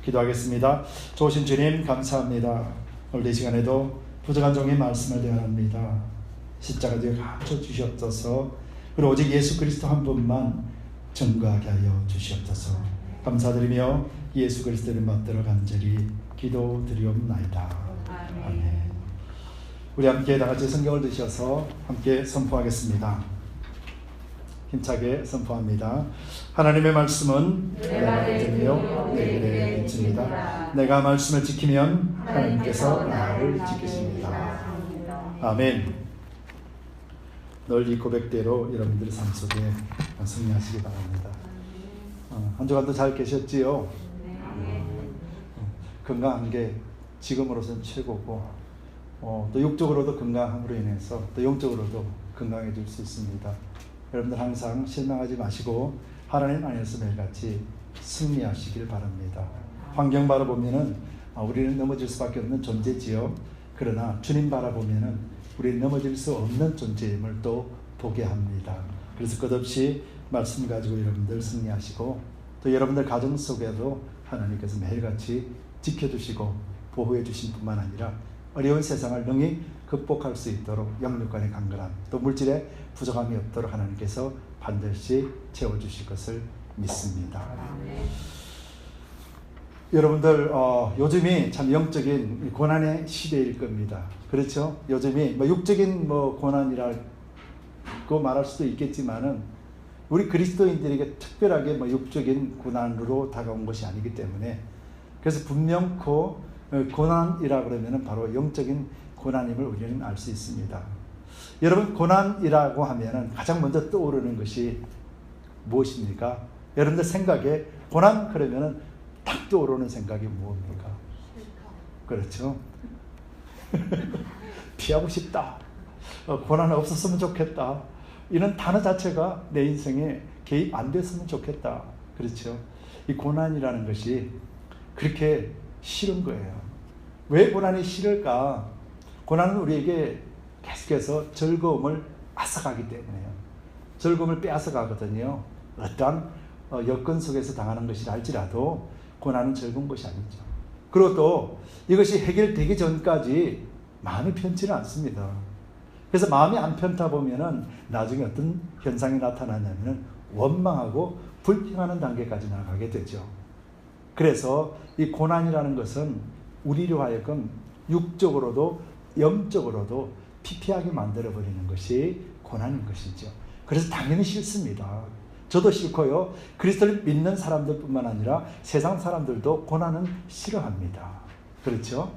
기도하겠습니다. 좋으신 주님 감사합니다. 오늘 이 시간에도 부족한 종의 말씀을 대하옵니다. 십자가 뒤에 감춰 주시옵소서. 그리고 오직 예수 그리스도 한 분만 증거하게 하여 주시옵소서. 감사드리며 예수 그리스도를 받들어 간절히 기도드리옵나이다. 아멘. 우리 함께 다 같이 성경을 드셔서 함께 선포하겠습니다. 힘차게 선포합니다. 하나님의 말씀은 내가 들으며 내 길에 비칩니다. 내가 말씀을 지키면 하나님께서 나를 지키십니다. 아멘. 늘 이 고백대로 여러분들의 삶 속에 승리하시기 바랍니다. 한 주간도 잘 계셨지요? 건강한 게 지금으로서는 최고고 또 육적으로도 건강함으로 인해서 또 영적으로도 건강해질 수 있습니다. 여러분들 항상 실망하지 마시고 하나님 안에서 매일같이 승리하시길 바랍니다. 환경 바라보면은 우리는 넘어질 수밖에 없는 존재지요. 그러나 주님 바라보면은 우리는 넘어질 수 없는 존재임을 또 보게 합니다. 그래서 끝없이 말씀 가지고 여러분들 승리하시고 또 여러분들 가정 속에도 하나님께서 매일같이 지켜주시고 보호해 주신 뿐만 아니라 어려운 세상을 능히 극복할 수 있도록 영육간의 강건함 또 물질의 부족함이 없도록 하나님께서 반드시 채워주실 것을 믿습니다. 여러분들 요즘이 참 영적인 고난의 시대일 겁니다. 그렇죠? 요즘이 육적인 고난이라고 말할 수도 있겠지만은 우리 그리스도인들에게 특별하게 육적인 고난으로 다가온 것이 아니기 때문에 그래서 분명코 고난이라 그러면은 바로 영적인 고난임을 우리는 알 수 있습니다. 여러분 고난이라고 하면은 가장 먼저 떠오르는 것이 무엇입니까? 여러분들 생각에 고난 그러면은 딱 떠오르는 생각이 무엇입니까? 그렇죠? 피하고 싶다. 고난 없었으면 좋겠다. 이런 단어 자체가 내 인생에 개입 안 됐으면 좋겠다. 그렇죠? 이 고난이라는 것이 그렇게 싫은 거예요. 왜 고난이 싫을까? 고난은 우리에게 계속해서 즐거움을 앗아가기 때문에요. 즐거움을 빼앗아가거든요. 어떠한 여건 속에서 당하는 것이라 할지라도 고난은 즐거운 것이 아니죠. 그리고 또 이것이 해결되기 전까지 마음이 편치는 않습니다. 그래서 마음이 안 편타 보면은 나중에 어떤 현상이 나타나냐면은 원망하고 불평하는 단계까지 나가게 되죠. 그래서 이 고난이라는 것은 우리로 하여금 육적으로도 영적으로도 피폐하게 만들어버리는 것이 고난인 것이죠. 그래서 당연히 싫습니다. 저도 싫고요. 그리스도를 믿는 사람들뿐만 아니라 세상 사람들도 고난은 싫어합니다. 그렇죠?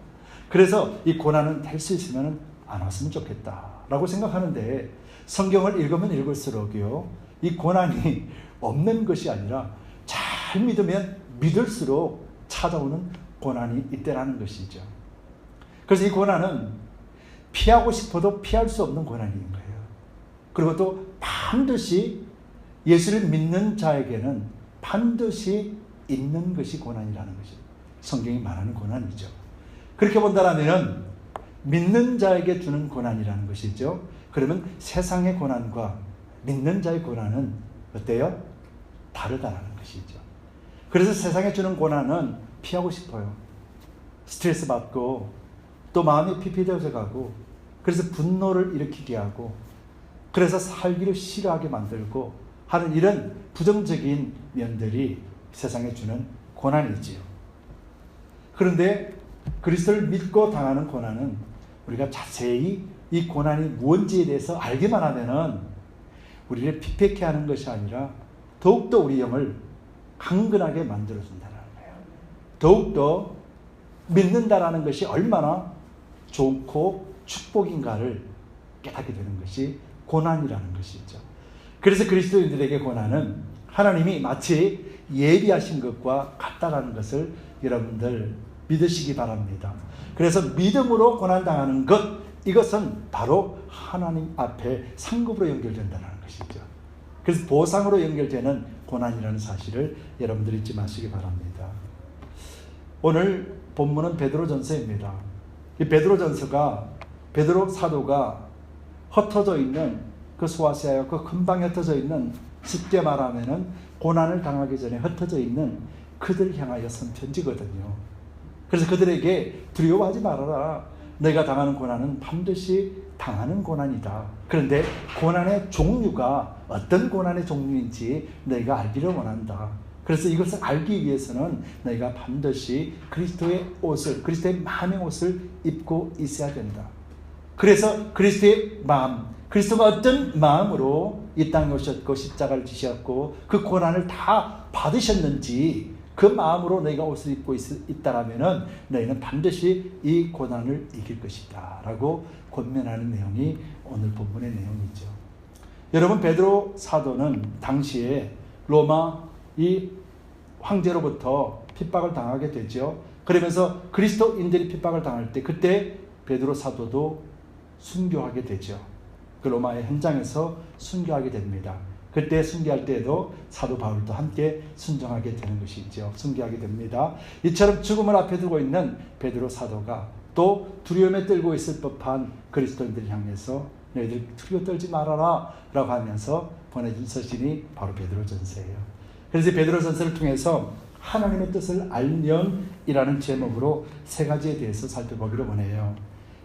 그래서 이 고난은 될 수 있으면 안 왔으면 좋겠다라고 생각하는데 성경을 읽으면 읽을수록요. 이 고난이 없는 것이 아니라 잘 믿으면 믿을수록 찾아오는 고난이 있다라는 것이죠. 그래서 이 고난은 피하고 싶어도 피할 수 없는 고난인 거예요. 그리고 또 반드시 예수를 믿는 자에게는 반드시 있는 것이 고난이라는 것이 성경이 말하는 고난이죠. 그렇게 본다면 믿는 자에게 주는 고난이라는 것이죠. 그러면 세상의 고난과 믿는 자의 고난은 어때요? 다르다는 것이죠. 그래서 세상에 주는 고난은 피하고 싶어요. 스트레스 받고 또 마음이 피폐되어져 가고 그래서 분노를 일으키게 하고 그래서 살기를 싫어하게 만들고 하는 이런 부정적인 면들이 세상에 주는 고난이지요. 그런데 그리스도를 믿고 당하는 고난은 우리가 자세히 이 고난이 무엇인지에 대해서 알기만 하면은 우리를 피폐케 하는 것이 아니라 더욱더 우리 영을 강건하게 만들어준다는 거예요. 더욱더 믿는다라는 것이 얼마나 좋고 축복인가를 깨닫게 되는 것이 고난이라는 것이죠. 그래서 그리스도인들에게 고난은 하나님이 마치 예비하신 것과 같다라는 것을 여러분들 믿으시기 바랍니다. 그래서 믿음으로 고난당하는 것, 이것은 바로 하나님 앞에 상급으로 연결된다는 것이죠. 그래서 보상으로 연결되는 고난이라는 사실을 여러분들 잊지 마시기 바랍니다. 오늘 본문은 베드로전서입니다. 이 베드로전서가 베드로 사도가 흩어져 있는 그 소아시아의 그 근방에 흩어져 있는 쉽게 말하면은 고난을 당하기 전에 흩어져 있는 그들을 향하여 쓴 편지거든요. 그래서 그들에게 두려워하지 말아라. 너희가 당하는 고난은 반드시 당하는 고난이다. 그런데 고난의 종류가 어떤 고난의 종류인지 너희가 알기를 원한다. 그래서 이것을 알기 위해서는 너희가 반드시 그리스도의 옷을, 그리스도의 마음의 옷을 입고 있어야 된다. 그래서 그리스도의 마음, 그리스도가 어떤 마음으로 이 땅에 오셨고 십자가를 지셨고 그 고난을 다 받으셨는지 그 마음으로 너희가 옷을 입고 있다라면은 너희는 반드시 이 고난을 이길 것이다 라고 권면하는 내용이 오늘 본문의 내용이죠. 여러분, 베드로 사도는 당시에 로마 이 황제로부터 핍박을 당하게 되죠. 그러면서 그리스도인들이 핍박을 당할 때 그때 베드로 사도도 순교하게 되죠. 그 로마의 현장에서 순교하게 됩니다. 그때 순교할 때에도 사도 바울도 함께 순종하게 되는 것이죠. 순교하게 됩니다. 이처럼 죽음을 앞에 두고 있는 베드로 사도가 또 두려움에 떨고 있을 법한 그리스도인들을 향해서 너희들 두려워 떨지 말아라 라고 하면서 보내준 서신이 바로 베드로전서예요. 그래서 베드로전서를 통해서 하나님의 뜻을 알면이라는 제목으로 세 가지에 대해서 살펴보기로 원해요.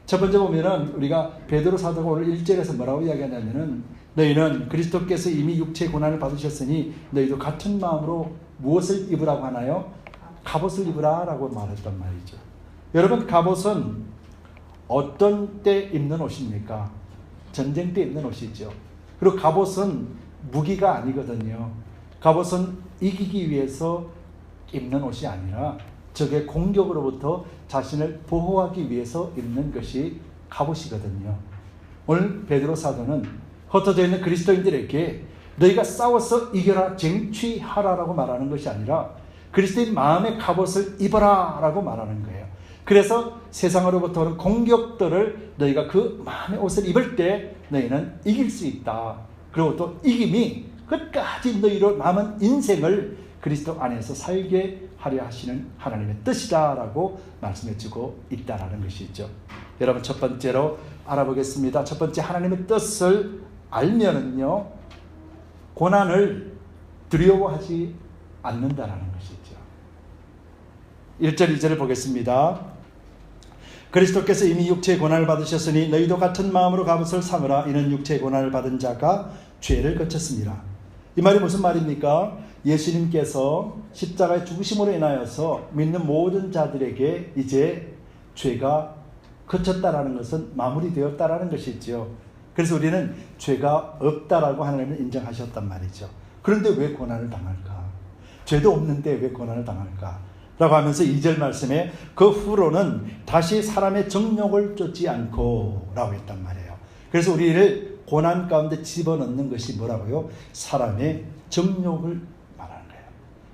첫 번째 보면은 우리가 베드로 사도가 오늘 1절에서 뭐라고 이야기하냐면은 너희는 그리스도께서 이미 육체의 고난을 받으셨으니 너희도 같은 마음으로 무엇을 입으라고 하나요? 갑옷을 입으라 라고 말했단 말이죠. 여러분, 갑옷은 어떤 때 입는 옷입니까? 전쟁 때 입는 옷이죠. 그리고 갑옷은 무기가 아니거든요. 갑옷은 이기기 위해서 입는 옷이 아니라 적의 공격으로부터 자신을 보호하기 위해서 입는 것이 갑옷이거든요. 오늘 베드로 사도는 흩어져 있는 그리스도인들에게 너희가 싸워서 이겨라, 쟁취하라라고 말하는 것이 아니라 그리스도의 마음의 갑옷을 입어라 라고 말하는 거예요. 그래서 세상으로부터 오는 공격들을 너희가 그 마음의 옷을 입을 때 너희는 이길 수 있다. 그리고 또 이김이 끝까지 너희로 남은 인생을 그리스도 안에서 살게 하려 하시는 하나님의 뜻이다 라고 말씀해주고 있다라는 것이죠. 여러분, 첫 번째로 알아보겠습니다. 첫 번째, 하나님의 뜻을 알면은요 고난을 두려워하지 않는다라는 것이죠. 1절 2절을 보겠습니다. 그리스도께서 이미 육체의 고난을 받으셨으니 너희도 같은 마음으로 갑옷을 삼으라. 이는 육체의 고난을 받은 자가 죄를 거쳤습니다. 이 말이 무슨 말입니까? 예수님께서 십자가의 죽으심으로 인하여서 믿는 모든 자들에게 이제 죄가 거쳤다라는 것은 마무리되었다라는 것이죠. 그래서 우리는 죄가 없다라고 하나님은 인정하셨단 말이죠. 그런데 왜 고난을 당할까? 죄도 없는데 왜 고난을 당할까? 라고 하면서 2절 말씀에 그 후로는 다시 사람의 정욕을 쫓지 않고 라고 했단 말이에요. 그래서 우리를 고난 가운데 집어넣는 것이 뭐라고요? 사람의 정욕을 말하는 거예요.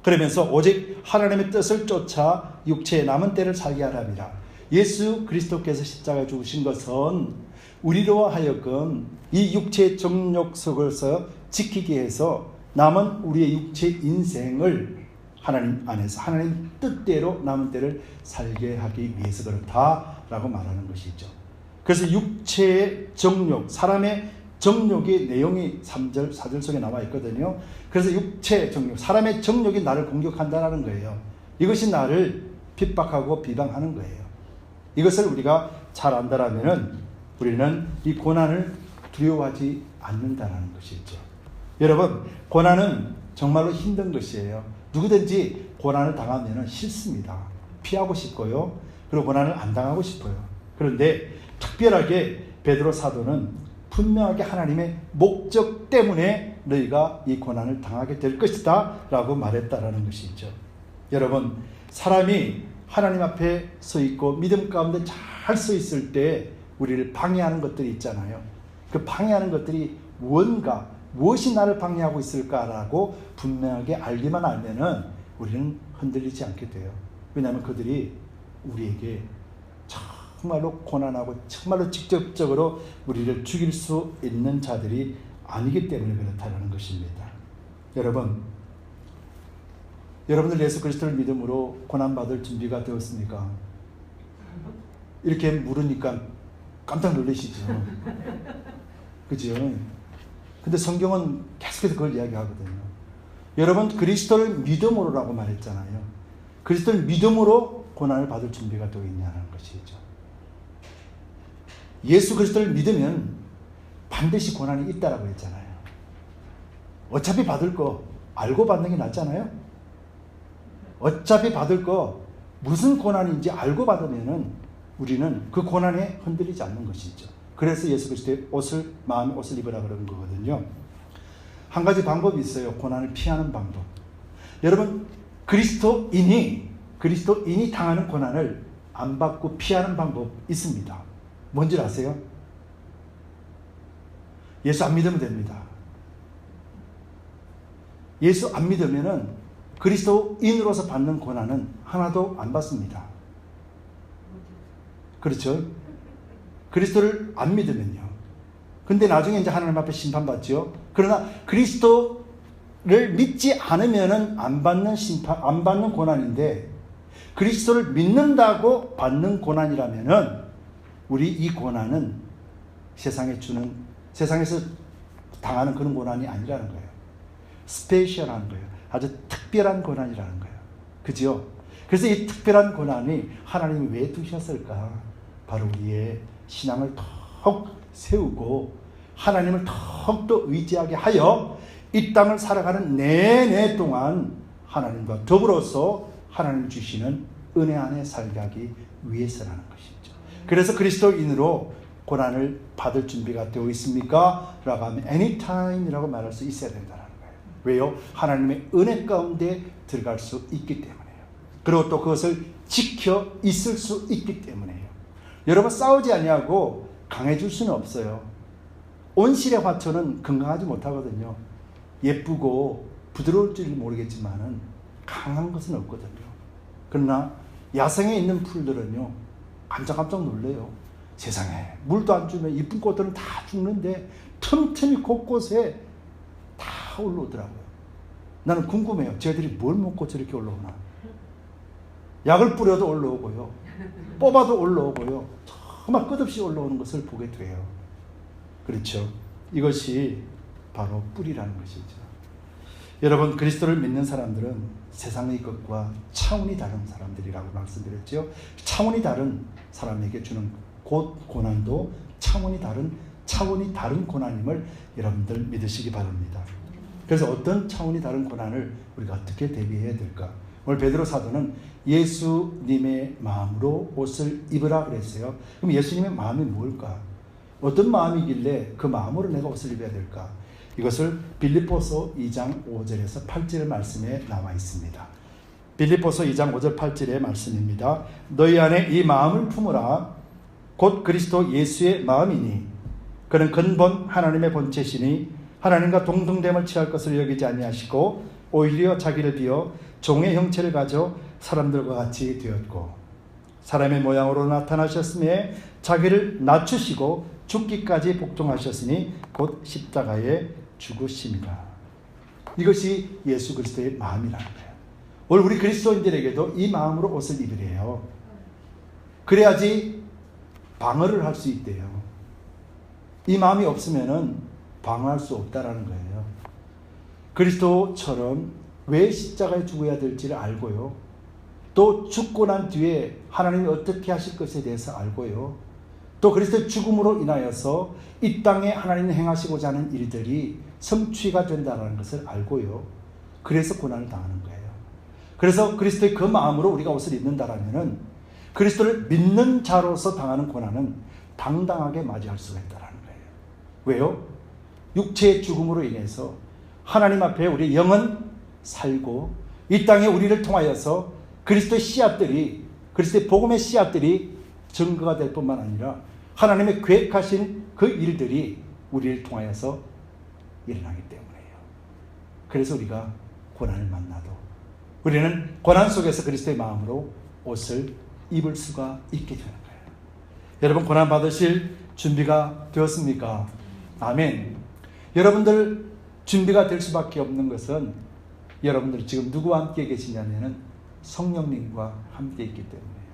그러면서 오직 하나님의 뜻을 쫓아 육체의 남은 때를 살게 하랍니다. 예수 그리스도께서 십자가에 죽으신 것은 우리로 하여금 이 육체의 정욕 속에서 지키기 위해서 남은 우리의 육체 인생을 하나님 안에서 하나님 뜻대로 남은 때를 살게 하기 위해서 그렇다라고 말하는 것이죠. 그래서 육체의 정욕, 사람의 정욕의 내용이 3절, 4절 속에 나와 있거든요. 그래서 육체의 정욕, 사람의 정욕이 나를 공격한다는 거예요. 이것이 나를 핍박하고 비방하는 거예요. 이것을 우리가 잘 안다라면은 우리는 이 고난을 두려워하지 않는다는 것이죠. 여러분, 고난은 정말로 힘든 것이에요. 누구든지 고난을 당하면 싫습니다. 피하고 싶고요. 그리고 고난을 안 당하고 싶어요. 그런데 특별하게 베드로 사도는 분명하게 하나님의 목적 때문에 너희가 이 고난을 당하게 될 것이다 라고 말했다라는 것이죠. 여러분, 사람이 하나님 앞에 서 있고 믿음 가운데 잘 서 있을 때 우리를 방해하는 것들이 있잖아요. 그 방해하는 것들이 뭔가, 무엇이 나를 방해하고 있을까라고 분명하게 알기만 알면은 우리는 흔들리지 않게 돼요. 왜냐하면 그들이 우리에게 정말로 고난하고 정말로 직접적으로 우리를 죽일 수 있는 자들이 아니기 때문에 그렇다는 것입니다. 여러분들 예수 그리스도를 믿음으로 고난받을 준비가 되었습니까? 이렇게 물으니까 깜짝 놀라시죠. 그죠? 근데 성경은 계속해서 그걸 이야기하거든요. 여러분, 그리스도를 믿음으로라고 말했잖아요. 그리스도를 믿음으로 고난을 받을 준비가 되어 있냐는 것이죠. 예수 그리스도를 믿으면 반드시 고난이 있다라고 했잖아요. 어차피 받을 거 알고 받는 게 낫잖아요. 어차피 받을 거 무슨 고난인지 알고 받으면은 우리는 그 고난에 흔들리지 않는 것이죠. 그래서 예수 그리스도의 마음의 옷을 입으라 그런 거거든요. 한 가지 방법이 있어요. 고난을 피하는 방법. 여러분, 그리스도인이 당하는 고난을 안 받고 피하는 방법 있습니다. 뭔지 아세요? 예수 안 믿으면 됩니다. 예수 안 믿으면은 그리스도인으로서 받는 고난은 하나도 안 받습니다. 그렇죠? 그리스도를 안 믿으면요. 근데 나중에 이제 하나님 앞에 심판받죠. 그러나 그리스도를 믿지 않으면은 안 받는 고난인데, 그리스도를 믿는다고 받는 고난이라면은 우리 이 고난은 세상에서 당하는 그런 고난이 아니라는 거예요. 스페셜한 거예요. 아주 특별한 고난이라는 거예요. 그죠? 그래서 이 특별한 고난이 하나님이 왜 두셨을까? 바로 우리의 신앙을 더욱 세우고 하나님을 더욱더 의지하게 하여 이 땅을 살아가는 내내 동안 하나님과 더불어서 하나님 주시는 은혜 안에 살게 하기 위해서라는 것이죠. 그래서 그리스도인으로 고난을 받을 준비가 되어 있습니까? 라고 하면 anytime이라고 말할 수 있어야 된다는 거예요. 왜요? 하나님의 은혜 가운데 들어갈 수 있기 때문에요. 그리고 또 그것을 지켜 있을 수 있기 때문에요. 여러분, 싸우지 아니하고 강해질 수는 없어요. 온실의 화초는 건강하지 못하거든요. 예쁘고 부드러울지를 모르겠지만은 강한 것은 없거든요. 그러나 야생에 있는 풀들은요, 깜짝깜짝 놀래요. 세상에 물도 안 주면 이쁜 꽃들은 다 죽는데 틈틈이 곳곳에 다 올라오더라고요. 나는 궁금해요. 쟤들이 뭘 먹고 저렇게 올라오나. 약을 뿌려도 올라오고요, 뽑아도 올라오고요, 정말 끝없이 올라오는 것을 보게 돼요. 그렇죠? 이것이 바로 뿌리라는 것이죠. 여러분, 그리스도를 믿는 사람들은 세상의 것과 차원이 다른 사람들이라고 말씀드렸죠. 차원이 다른 사람에게 주는 고난도 차원이 다른 고난임을 여러분들 믿으시기 바랍니다. 그래서 어떤 차원이 다른 고난을 우리가 어떻게 대비해야 될까? 오늘 베드로 사도는 예수님의 마음으로 옷을 입으라 그랬어요. 그럼 예수님의 마음이 뭘까? 어떤 마음이길래 그 마음으로 내가 옷을 입어야 될까? 이것을 빌립보서 2장 5절에서 8절의 말씀에 나와 있습니다. 빌립보서 2장 5절 8절의 말씀입니다. 너희 안에 이 마음을 품으라. 곧 그리스도 예수의 마음이니 그는 근본 하나님의 본체시니 하나님과 동등됨을 취할 것을 여기지 아니하시고 오히려 자기를 비어 종의 형체를 가져 사람들과 같이 되었고 사람의 모양으로 나타나셨음에 자기를 낮추시고 죽기까지 복종하셨으니 곧 십자가에 죽으심이라. 이것이 예수 그리스도의 마음이라는 거예요. 오늘 우리 그리스도인들에게도 이 마음으로 옷을 입으래요. 그래야지 방어를 할 수 있대요. 이 마음이 없으면은 방어할 수 없다라는 거예요. 그리스도처럼 왜 십자가에 죽어야 될지를 알고요, 또 죽고 난 뒤에 하나님이 어떻게 하실 것에 대해서 알고요, 또 그리스도의 죽음으로 인하여서 이 땅에 하나님이 행하시고자 하는 일들이 성취가 된다는 것을 알고요, 그래서 고난을 당하는 거예요. 그래서 그리스도의 그 마음으로 우리가 옷을 입는다라면은 그리스도를 믿는 자로서 당하는 고난은 당당하게 맞이할 수가 있다는 거예요. 왜요? 육체의 죽음으로 인해서 하나님 앞에 우리 영은 살고 이 땅에 우리를 통하여서 그리스도의 씨앗들이, 그리스도의 복음의 씨앗들이 증거가 될 뿐만 아니라 하나님의 계획하신 그 일들이 우리를 통하여서 일어나기 때문이에요. 그래서 우리가 고난을 만나도 우리는 고난 속에서 그리스도의 마음으로 옷을 입을 수가 있게 되는 거예요. 여러분, 고난 받으실 준비가 되었습니까? 아멘. 여러분들 준비가 될 수밖에 없는 것은 여러분들 지금 누구와 함께 계시냐면은 성령님과 함께 있기 때문이에요.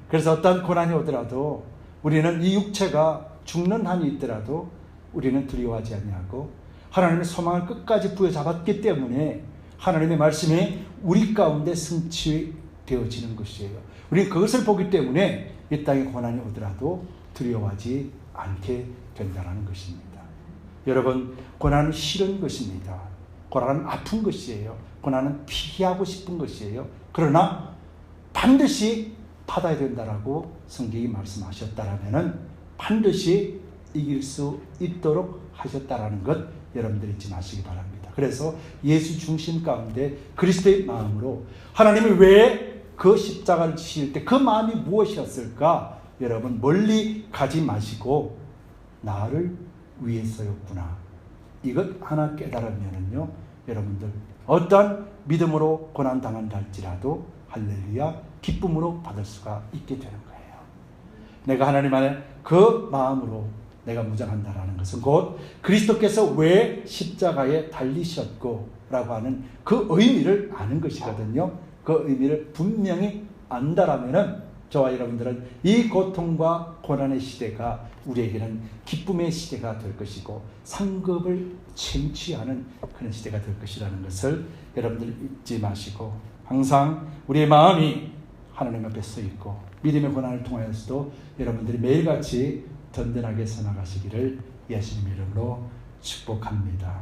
그래서 어떤 고난이 오더라도 우리는 이 육체가 죽는 한이 있더라도 우리는 두려워하지 아니하고 하나님의 소망을 끝까지 부여잡았기 때문에 하나님의 말씀이 우리 가운데 되어지는 것이에요. 우리는 그것을 보기 때문에 이 땅에 고난이 오더라도 두려워하지 않게 된다는 것입니다. 여러분, 고난은 싫은 것입니다. 고난은 아픈 것이에요. 고난은 피하고 싶은 것이에요. 그러나 반드시 받아야 된다라고 성경이 말씀하셨다라면 반드시 이길 수 있도록 하셨다라는 것 여러분들 잊지 마시기 바랍니다. 그래서 예수 중심 가운데 그리스도의 마음으로 하나님이 왜 그 십자가를 지실 때 그 마음이 무엇이었을까? 여러분 멀리 가지 마시고 나를 위해서였구나. 이것 하나 깨달으면은요, 여러분들 어떤 믿음으로 고난 당한다 할지라도 할렐루야 기쁨으로 받을 수가 있게 되는 거예요. 내가 하나님 안에 그 마음으로 내가 무장한다라는 것은 곧 그리스도께서 왜 십자가에 달리셨고 라고 하는 그 의미를 아는 것이거든요. 그 의미를 분명히 안다라면은 저와 여러분들은 이 고통과 고난의 시대가 우리에게는 기쁨의 시대가 될 것이고 상급을 쟁취하는 그런 시대가 될 것이라는 것을 여러분들 잊지 마시고 항상 우리의 마음이 하나님 앞에 서 있고 믿음의 고난을 통하여서도 여러분들이 매일같이 든든하게 서나가시기를 예수님의 이름으로 축복합니다.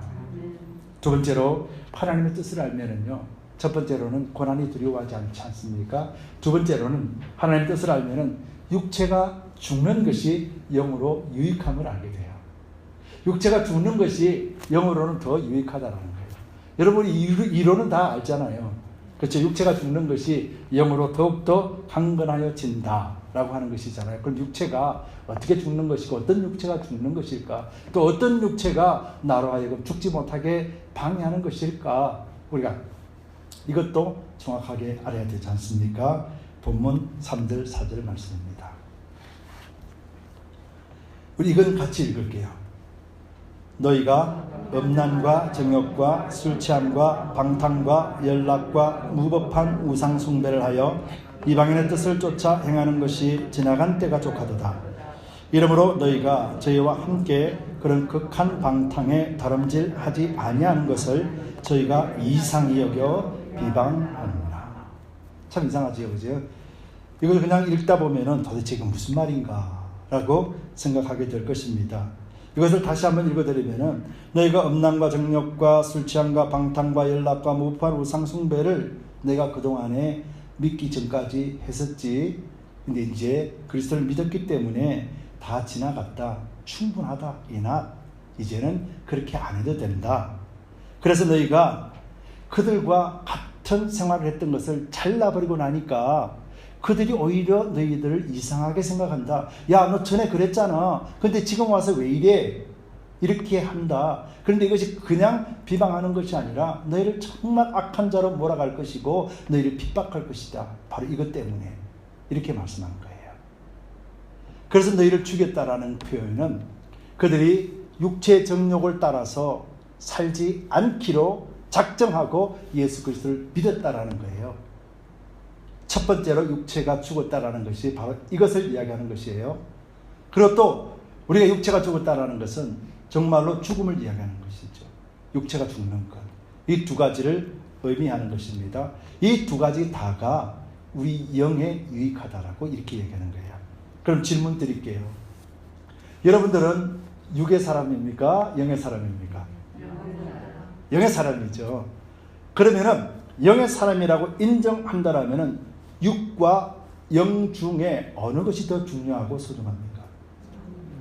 두 번째로 하나님의 뜻을 알면은요, 첫 번째로는 고난이 두려워하지 않지 않습니까? 두 번째로는 하나님의 뜻을 알면은 육체가 죽는 것이 영으로 유익함을 알게 돼요. 육체가 죽는 것이 영으로는 더 유익하다라는 거예요. 여러분이 이론은 다 알잖아요. 그렇죠? 육체가 죽는 것이 영으로 더욱더 강건하여진다라고 하는 것이잖아요. 그럼 육체가 어떻게 죽는 것이고 어떤 육체가 죽는 것일까? 또 어떤 육체가 나로 하여금 죽지 못하게 방해하는 것일까? 우리가 이것도 정확하게 알아야 되지 않습니까? 본문 3절 4절 말씀입니다. 우리 이건 같이 읽을게요. 너희가 음란과 정욕과 술취함과 방탕과 연락과 무법한 우상 숭배를 하여 이방인의 뜻을 쫓아 행하는 것이 지나간 때가 족하도다. 이러므로 너희가 저희와 함께 그런 극한 방탕에 다름질하지 아니하는 것을 저희가 이상히 여겨 비방하느니라. 참 이상하지요, 그죠? 이걸 그냥 읽다 보면은 도대체 이건 무슨 말인가라고 생각하게 될 것입니다. 이것을 다시 한번 읽어드리면은 너희가 음란과 정욕과 술취함과 방탕과 연락과 무법한 우상 숭배를 내가 그동안에 믿기 전까지 했었지. 근데 이제 그리스도를 믿었기 때문에 다 지나갔다. 충분하다. 이제는 그렇게 안 해도 된다. 그래서 너희가 그들과 같은 생활을 했던 것을 잘라버리고 나니까 그들이 오히려 너희들을 이상하게 생각한다. 야, 너 전에 그랬잖아. 근데 지금 와서 왜 이래? 이렇게 한다. 그런데 이것이 그냥 비방하는 것이 아니라 너희를 정말 악한 자로 몰아갈 것이고 너희를 핍박할 것이다. 바로 이것 때문에 이렇게 말씀하는 거예요. 그래서 너희를 죽였다라는 표현은 그들이 육체의 정욕을 따라서 살지 않기로 작정하고 예수 그리스도를 믿었다라는 거예요. 첫 번째로 육체가 죽었다라는 것이 바로 이것을 이야기하는 것이에요. 그리고 또 우리가 육체가 죽었다라는 것은 정말로 죽음을 이야기하는 것이죠. 육체가 죽는 것. 이 두 가지를 의미하는 것입니다. 이 두 가지 다가 우리 영에 유익하다라고 이렇게 얘기하는 거예요. 그럼 질문 드릴게요. 여러분들은 육의 사람입니까? 영의 사람입니까? 영의 사람이죠. 그러면은 영의 사람이라고 인정한다라면은 육과 영 중에 어느 것이 더 중요하고 소중합니까?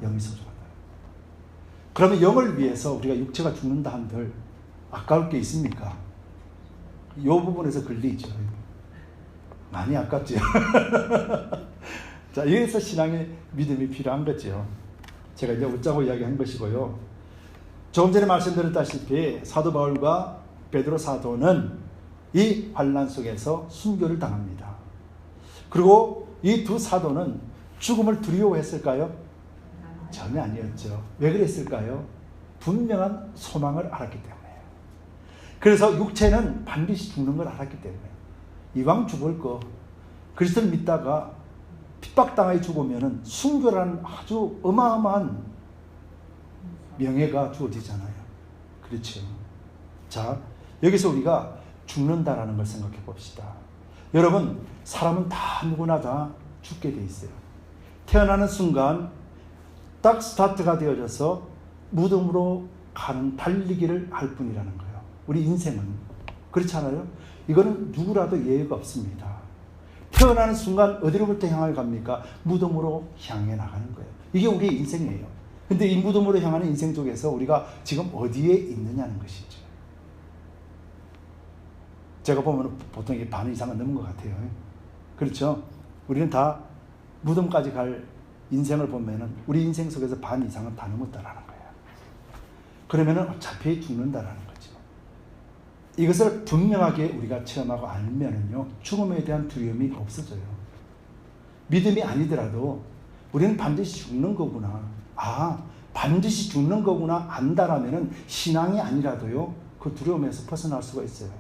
영이 소중하다. 그러면 영을 위해서 우리가 육체가 죽는다 한들 아까울 게 있습니까? 이 부분에서 걸리죠. 많이 아깝죠. 자, 여기서 신앙의 믿음이 필요한 거죠. 제가 이제 웃자고 이야기한 것이고요. 조금 전에 말씀드렸다시피 사도 바울과 베드로 사도는 이 환난 속에서 순교를 당합니다. 그리고 이 두 사도는 죽음을 두려워했을까요? 전혀 아니었죠. 왜 그랬을까요? 분명한 소망을 알았기 때문에요. 그래서 육체는 반드시 죽는 걸 알았기 때문에 이왕 죽을 거 그리스도를 믿다가 핍박당하여 죽으면 순교라는 아주 어마어마한 명예가 주어지잖아요. 그렇죠. 자, 여기서 우리가 죽는다라는 걸 생각해 봅시다. 여러분, 사람은 다 누구나 다 죽게 돼 있어요. 태어나는 순간 딱 스타트가 되어져서 무덤으로 가는 달리기를 할 뿐이라는 거예요. 우리 인생은. 그렇지 않아요? 이거는 누구라도 예외가 없습니다. 태어나는 순간 어디로부터 향해 갑니까? 무덤으로 향해 나가는 거예요. 이게 우리의 인생이에요. 근데 이 무덤으로 향하는 인생 속에서 우리가 지금 어디에 있느냐는 것이죠. 제가 보면 보통 이게 반 이상은 넘은 것 같아요. 그렇죠? 우리는 다 무덤까지 갈 인생을 보면은 우리 인생 속에서 반 이상은 다 넘었다라는 거예요. 그러면은 어차피 죽는다라는 거죠. 이것을 분명하게 우리가 체험하고 알면은요, 죽음에 대한 두려움이 없어져요. 믿음이 아니더라도 우리는 반드시 죽는 거구나. 반드시 죽는 거구나 안다라면은 신앙이 아니라도요, 그 두려움에서 벗어날 수가 있어요.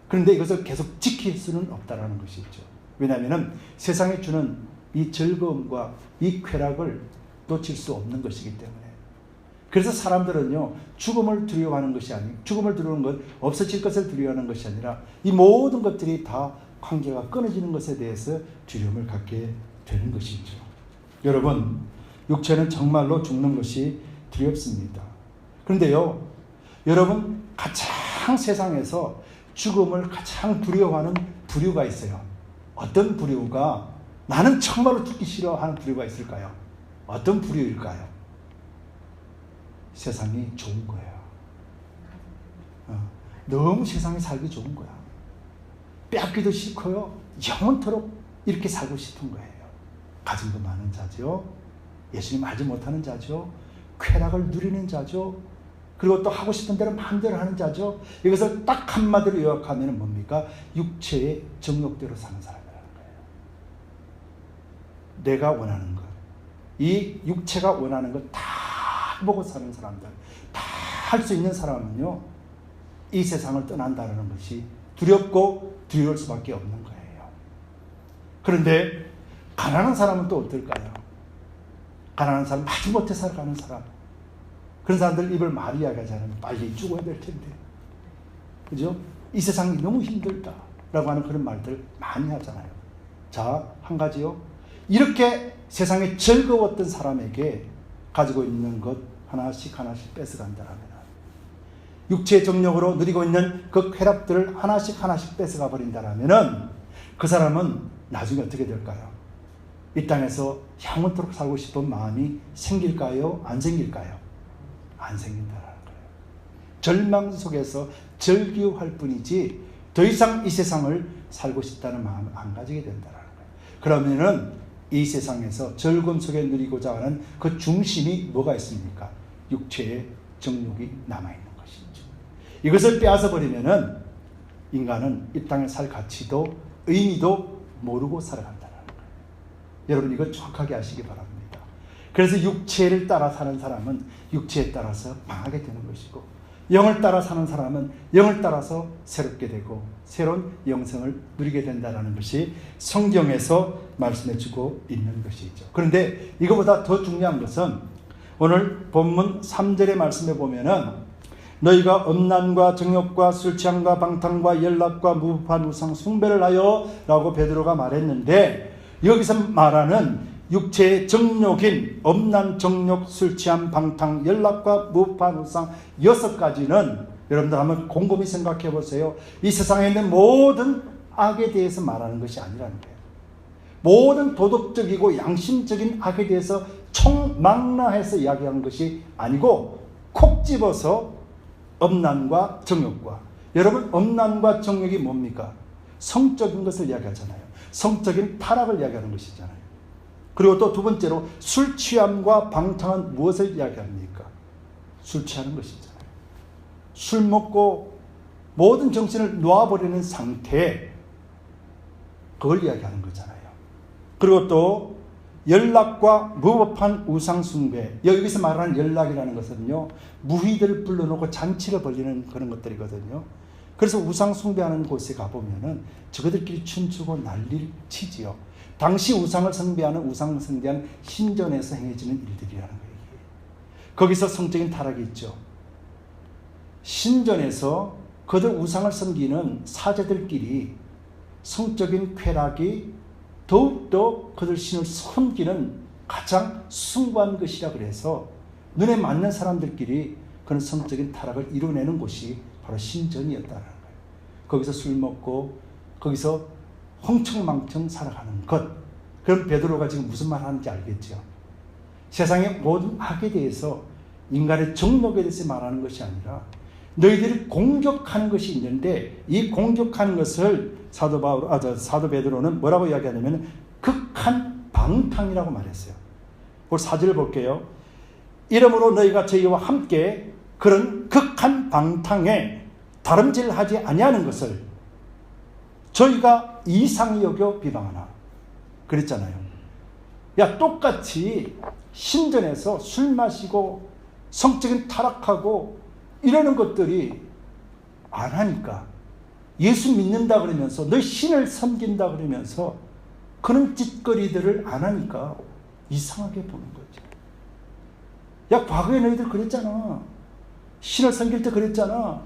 그런데 이것을 계속 지킬 수는 없다라는 것이 있죠. 왜냐하면은 세상에 주는 이 즐거움과 이 쾌락을 놓칠 수 없는 것이기 때문에. 그래서 사람들은요, 죽음을 두려워하는 것이 아니고, 죽음을 두려워하는 것, 없어질 것을 두려워하는 것이 아니라 이 모든 것들이 다 관계가 끊어지는 것에 대해서 두려움을 갖게 되는 것이죠. 여러분, 육체는 정말로 죽는 것이 두렵습니다. 그런데요, 여러분, 가장 세상에서 죽음을 가장 두려워하는 부류가 있어요. 어떤 부류가 나는 정말로 죽기 싫어하는 부류가 있을까요? 어떤 부류일까요? 세상이 좋은 거예요. 너무 세상에 살기 좋은 거야. 빼앗기도 싫고요, 영원토록 이렇게 살고 싶은 거예요. 가진 거 많은 자죠. 예수님 알지 못하는 자죠. 쾌락을 누리는 자죠. 그리고 또 하고 싶은 대로 마음대로 하는 자죠. 이것을 딱 한마디로 요약하면 뭡니까? 육체의 정욕대로 사는 사람이라는 거예요. 내가 원하는 것, 이 육체가 원하는 것 다 보고 사는 사람들, 다 할 수 있는 사람은요, 이 세상을 떠난다는 것이 두렵고 두려울 수밖에 없는 거예요. 그런데 가난한 사람은 또 어떨까요? 가난한 사람, 마지 못해 살아가는 사람, 그런 사람들 입을 많이 이야기하잖아요. 빨리 죽어야 될 텐데, 그죠? 이 세상이 너무 힘들다 라고 하는 그런 말들 많이 하잖아요. 자, 한 가지요. 이렇게 세상에 즐거웠던 사람에게 가지고 있는 것 하나씩 뺏어간다라면, 육체의 정욕으로 누리고 있는 그 쾌락들을 하나씩 뺏어가 버린다라면, 그 사람은 나중에 어떻게 될까요? 이 땅에서 영원토록 살고 싶은 마음이 생길까요? 안 생길까요? 안 생긴다라는 거예요. 절망 속에서 절규할 뿐이지 더 이상 이 세상을 살고 싶다는 마음을 안 가지게 된다라는 거예요. 그러면은 이 세상에서 즐거움 속에 누리고자 하는 그 중심이 뭐가 있습니까? 육체의 정욕이 남아있는 것이죠. 이것을 빼앗아 버리면은 인간은 이 땅에 살 가치도 의미도 모르고 살아간다는 거예요. 여러분, 이거 정확하게 아시기 바랍니다. 그래서 육체를 따라 사는 사람은 육체에 따라서 망하게 되는 것이고, 영을 따라 사는 사람은 영을 따라서 새롭게 되고 새로운 영생을 누리게 된다는 것이 성경에서 말씀해주고 있는 것이죠. 그런데 이거보다 더 중요한 것은 오늘 본문 3절의 말씀에 보면은 너희가 음란과 정욕과 술취함과 방탕과 연락과 무법한 우상 숭배를 하여 라고 베드로가 말했는데, 여기서 말하는 육체의 정욕인 음란, 정욕, 술취함, 방탕, 연락과 무법한 우상 6가지는 여러분들 한번 곰곰이 생각해 보세요. 이 세상에 있는 모든 악에 대해서 말하는 것이 아니라는 거예요. 모든 도덕적이고 양심적인 악에 대해서 총망라해서 이야기하는 것이 아니고, 콕 집어서 음란과 정욕과, 여러분, 음란과 정욕이 뭡니까? 성적인 것을 이야기하잖아요. 성적인 타락을 이야기하는 것이잖아요. 그리고 또 두 번째로 술 취함과 방탕은 무엇을 이야기합니까? 술 취하는 것이잖아요. 술 먹고 모든 정신을 놓아버리는 상태, 그걸 이야기하는 거잖아요. 그리고 또 연락과 무법한 우상 숭배, 여기서 말하는 연락이라는 것은요, 무희들을 불러놓고 잔치를 벌리는 그런 것들이거든요. 그래서 우상 숭배하는 곳에 가보면은 저들끼리 춤추고 난리를 치지요. 당시 우상을 숭배하는 신전에서 행해지는 일들이라는 거예요. 거기서 성적인 타락이 있죠. 신전에서 그들 우상을 섬기는 사제들끼리 성적인 쾌락이 더욱더 그들 신을 섬기는 가장 숭고한 것이라 그래서 눈에 맞는 사람들끼리 그런 성적인 타락을 이뤄내는 곳이 바로 신전이었다는 거예요. 거기서 술 먹고 거기서 흥청망청 살아가는 것. 그럼 베드로가 지금 무슨 말 하는지 알겠죠? 세상의 모든 악에 대해서 인간의 정욕에 대해서 말하는 것이 아니라 너희들이 공격하는 것이 있는데 이 공격하는 것을 사도 베드로는 뭐라고 이야기하냐면 극한 방탕이라고 말했어요. 그 4절 볼게요. 이러므로 너희가 저희와 함께 그런 극한 방탕에 다름질하지 아니하는 것을 저희가 이상히 여겨 비방하나. 그랬잖아요. 야, 똑같이 신전에서 술 마시고 성적인 타락하고 이러는 것들이 안 하니까 예수 믿는다 그러면서 너희 신을 섬긴다 그러면서 그런 짓거리들을 안 하니까 이상하게 보는 거죠. 야, 과거에 너희들 그랬잖아. 신을 섬길 때 그랬잖아.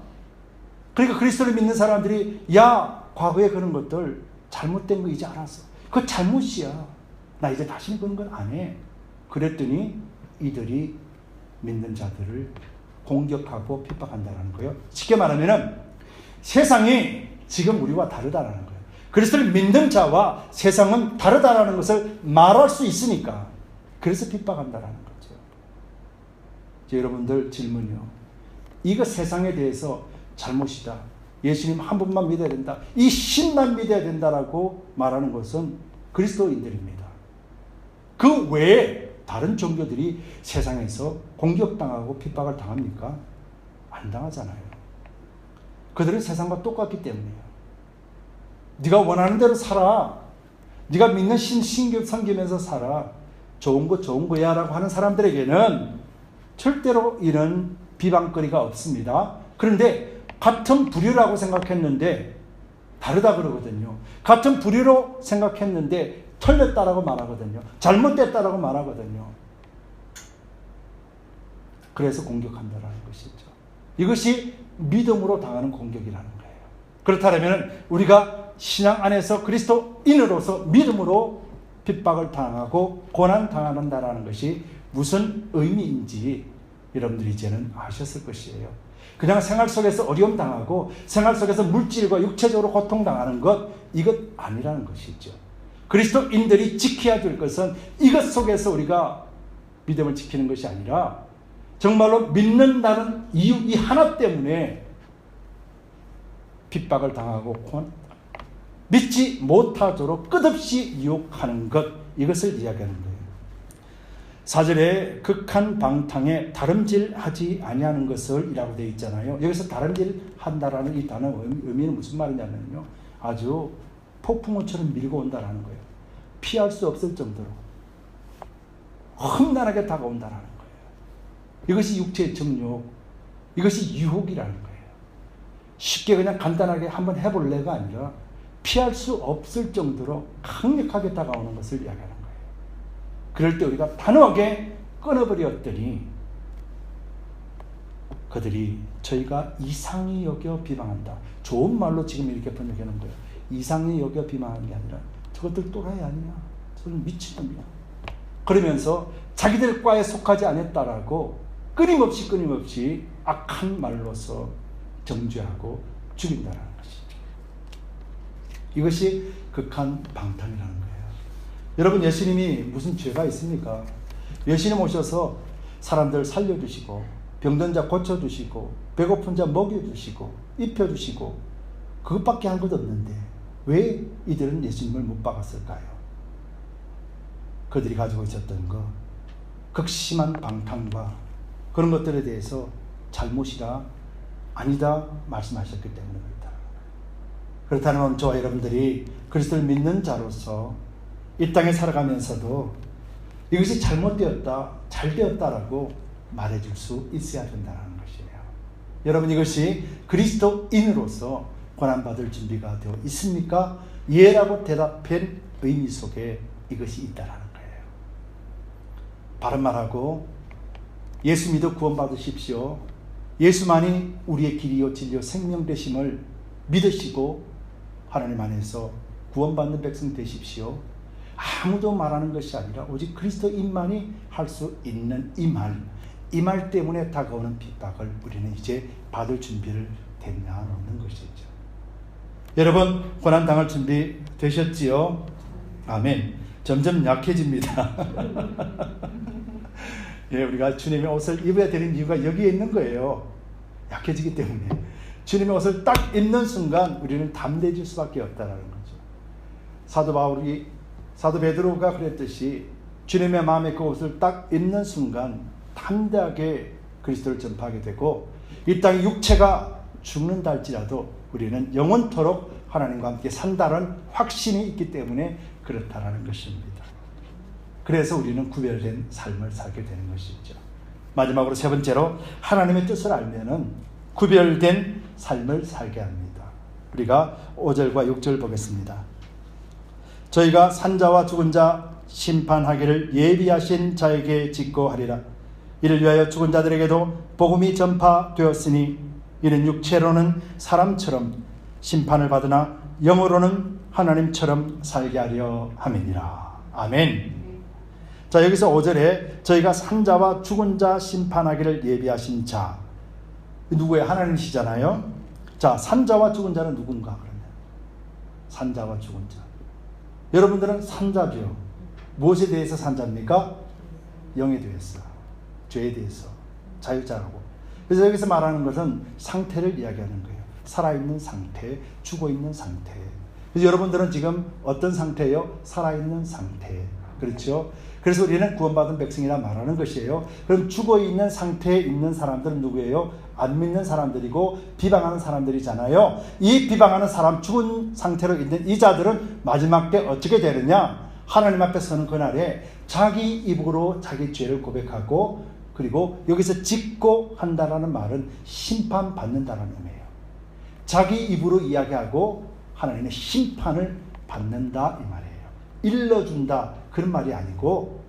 그러니까 그리스도를 믿는 사람들이 야, 과거에 그런 것들 잘못된 거 이제 알았어. 그거 잘못이야. 나 이제 다시는 그런 건 안 해. 그랬더니 이들이 믿는 자들을 공격하고 핍박한다는 거예요. 쉽게 말하면 세상이 지금 우리와 다르다는 거예요. 그리스도를 믿는 자와 세상은 다르다는 것을 말할 수 있으니까 그래서 핍박한다는 거죠. 여러분들 질문이요. 이거 세상에 대해서 잘못이다. 예수님 한 분만 믿어야 된다. 이 신만 믿어야 된다라고 말하는 것은 그리스도인들입니다. 그 외에 다른 종교들이 세상에서 공격당하고 핍박을 당합니까? 안 당하잖아요. 그들은 세상과 똑같기 때문이에요. 네가 원하는 대로 살아. 네가 믿는 신 섬기면서 살아. 좋은 거 좋은 거야 라고 하는 사람들에게는 절대로 이런 비방거리가 없습니다. 그런데 같은 부류라고 생각했는데 다르다 그러거든요. 같은 부류로 생각했는데 틀렸다라고 말하거든요. 잘못됐다라고 말하거든요. 그래서 공격한다라는 것이죠. 이것이 믿음으로 당하는 공격이라는 거예요. 그렇다면 우리가 신앙 안에서 그리스도인으로서 믿음으로 핍박을 당하고 고난당한다라는 것이 무슨 의미인지 여러분들이 이제는 아셨을 것이에요. 그냥 생활 속에서 어려움 당하고 생활 속에서 물질과 육체적으로 고통당하는 것, 이것 아니라는 것이죠. 그리스도인들이 지켜야 될 것은 이것 속에서 우리가 믿음을 지키는 것이 아니라 정말로 믿는다는 이유 이 하나 때문에 핍박을 당하고 믿지 못하도록 끝없이 유혹하는 것, 이것을 이야기하는 거예요. 4절에 극한 방탕에 다름질하지 아니하는 것을 이라고 되어 있잖아요. 여기서 다름질한다라는 이 단어 의미는 무슨 말이냐면요, 아주 폭풍우처럼 밀고 온다라는 거예요. 피할 수 없을 정도로 험난하게 다가온다라는 거예요. 이것이 육체의 정욕, 이것이 유혹이라는 거예요. 쉽게 그냥 간단하게 한번 해볼래가 아니라 피할 수 없을 정도로 강력하게 다가오는 것을 이야기하는 거예요. 그럴 때 우리가 단호하게 끊어버렸더니 그들이 저희가 이상히 여겨 비방한다. 좋은 말로 지금 이렇게 번역하는 거예요. 이상히 여겨 비방하는 게 아니라 저것들 또라이 아니야. 저는 미친놈이야. 그러면서 자기들과에 속하지 않았다라고 끊임없이 악한 말로서 정죄하고 죽인다는 것이죠. 이것이 극한 방탕이라는 거예요. 여러분, 예수님이 무슨 죄가 있습니까? 예수님 오셔서 사람들 살려주시고 병든 자 고쳐주시고 배고픈 자 먹여주시고 입혀주시고 그것밖에 한 것 없는데 왜 이들은 예수님을 못 박았을까요? 그들이 가지고 있었던 것, 극심한 방탕과 그런 것들에 대해서 잘못이다, 아니다 말씀하셨기 때문입니다. 그렇다면 저와 여러분들이 그리스도를 믿는 자로서 이 땅에 살아가면서도 이것이 잘못되었다, 잘되었다라고 말해줄 수 있어야 된다는 것이에요. 여러분, 이것이 그리스도인으로서 고난받을 준비가 되어 있습니까? 예라고 대답한 의미 속에 이것이 있다는 거예요. 바른 말하고 예수 믿어 구원받으십시오. 예수만이 우리의 길이요 진리요 생명 되심을 믿으시고 하나님 안에서 구원받는 백성 되십시오. 아무도 말하는 것이 아니라 오직 그리스도인만이 할 수 있는 이 말 때문에 다가오는 핍박을 우리는 이제 받을 준비를 됐냐 놓는 것이죠. 여러분, 고난 당할 준비 되셨지요? 아멘. 점점 약해집니다. 예, 우리가 주님의 옷을 입어야 되는 이유가 여기에 있는 거예요. 약해지기 때문에. 주님의 옷을 딱 입는 순간 우리는 담대해질 수밖에 없다라는 거죠. 사도 베드로가 그랬듯이 주님의 마음에 그 옷을 딱 입는 순간 담대하게 그리스도를 전파하게 되고, 이 땅의 육체가 죽는다 할지라도 우리는 영원토록 하나님과 함께 산다는 확신이 있기 때문에 그렇다라는 것입니다. 그래서 우리는 구별된 삶을 살게 되는 것이죠. 마지막으로 세 번째로, 하나님의 뜻을 알면은 구별된 삶을 살게 합니다. 우리가 5절과 6절 보겠습니다. 저희가 산자와 죽은 자 심판하기를 예비하신 자에게 직고하리라. 이를 위하여 죽은 자들에게도 복음이 전파되었으니 이는 육체로는 사람처럼 심판을 받으나 영으로는 하나님처럼 살게 하려 함이니라. 아멘. 자, 여기서 5절에 저희가 산자와 죽은 자 심판하기를 예비하신 자, 누구예요? 하나님이시잖아요. 자, 산자와 죽은 자는 누군가? 그러면 산자와 죽은 자, 여러분들은 산자죠. 무엇에 대해서 산자입니까? 영에 대해서, 죄에 대해서, 자유자라고. 그래서 여기서 말하는 것은 상태를 이야기하는 거예요. 살아있는 상태, 죽어있는 상태. 그래서 여러분들은 지금 어떤 상태예요? 살아있는 상태. 그렇죠? 그래서 우리는 구원받은 백성이라 말하는 것이에요. 그럼 죽어있는 상태에 있는 사람들은 누구예요? 안 믿는 사람들이고 비방하는 사람들이잖아요. 이 비방하는 사람, 죽은 상태로 있는 이 자들은 마지막 때 어떻게 되느냐? 하나님 앞에 서는 그날에 자기 입으로 자기 죄를 고백하고, 그리고 여기서 직고한다라는 말은 심판받는다라는 의미예요. 자기 입으로 이야기하고 하나님의 심판을 받는다 이 말이에요. 일러준다 그런 말이 아니고,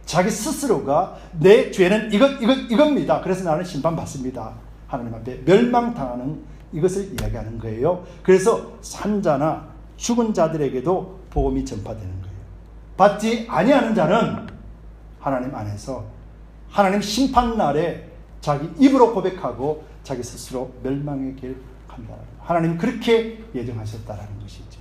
자기 스스로가 내 죄는 이겁니다. 그래서 나는 심판받습니다. 하나님 앞에 멸망당하는 이것을 이야기하는 거예요. 그래서 산자나 죽은 자들에게도 복음이 전파되는 거예요. 받지 아니하는 자는 하나님 안에서 하나님 심판날에 자기 입으로 고백하고 자기 스스로 멸망의 길 간다. 하나님 그렇게 예정하셨다라는 것이죠.